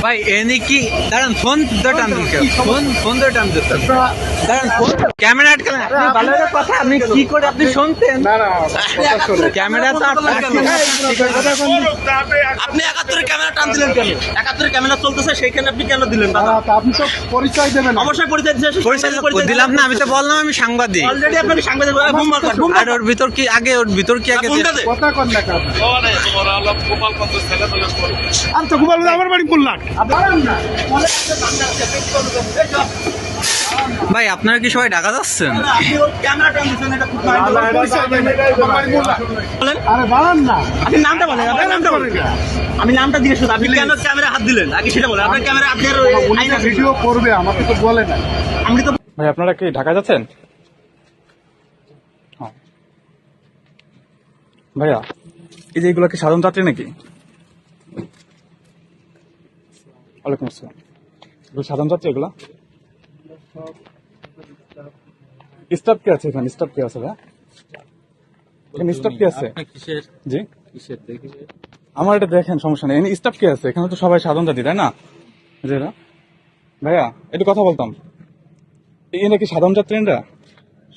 ভাই এনে কি দাঁড়ান, ফোন ধরে টান দিন, ফোন ধরে টান দিতে দাঁড়ান, ক্যামেরা আটকে না। আপনি ভালো করে কথা, আপনি কি করে আপনি শুনতেন? ক্যামেরা তো আপনি 71 ক্যামেরা টান দিলেন কেন? 71 ক্যামেরা চলতেছে, সেইখানে আপনি কেন দিলেন? আপনি তো পরিচয় দেবেন, অবশ্যই পরিচয় পরিচয় দিলাম না, আমি তো বললাম আমি সাংবাদিক। অলরেডি আপনাকে সাংবাদিক আর ওর ভিতর কি আগে কথা কন না কাজ। আমি তো গোপাল আমার বাড়ি বললাম ভাই আপনারা কি সবাই ঢাকা যাচ্ছেন? ক্যামেরা টান দিচ্ছেন, এটা খুব আরে বাড়ান না, আপনি নামটা বলেন, আপনার নামটা বলেন। আমি নামটা জিজ্ঞেস করছি, আপনি কেন ক্যামেরা হাত দিলেন আগে সেটা বলেন। আপনার ক্যামেরা আপনার ভিডিও করবে, আমাকে তো বলে না। আমি তো ভাই আপনারা কি ঢাকা যাচ্ছেন? ভাইয়া এই যে এগুলো কি সাধারণ যাত্রী নাকি? ওয়ালাইকুম আসসালাম। এগুলো সাধারণ যাত্রী এগুলো? স্টাফ কি আছে এখানে? স্টাফ কি আছে ভাই? এখানে স্টাফ কি আছে? জি আমার এটা দেখেন, সমস্যা নেই। এখানে স্টাফ কি আছে? এখানে তো সবাই সাধারণ যাত্রী, তাই না? জি না ভাইয়া, একটু কথা বলতাম। এখানে কি সাধারণ যাত্রী?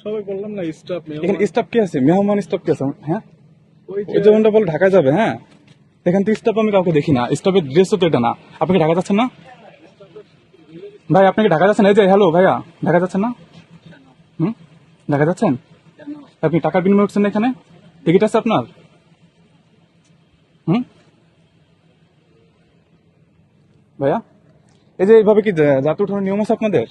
সবাই বললাম না স্টাফ নেই। এখানে স্টাফ কি আছে? মেহমান স্টাফ কি আছে? হ্যাঁ, ওই যেমনটা বলে ঢাকা যাবে। হ্যাঁ, এখান থেকে স্টাফ আমি কাউকে দেখি না। স্টাফের ড্রেস তো এটা না। আপনি কি ঢাকা যাচ্ছেন না ভাই? আপনি কি ঢাকা যাচ্ছেন? এই যে হ্যালো ভাইয়া, ঢাকা যাচ্ছেন না? ঢাকা যাচ্ছেন? আপনি টাকার বিনিময় করছেন না এখানে? টিকিট আছে আপনার? ভাইয়া এই যে এইভাবে কি যাত্রী ওঠানোর নিয়ম আছে আপনাদের?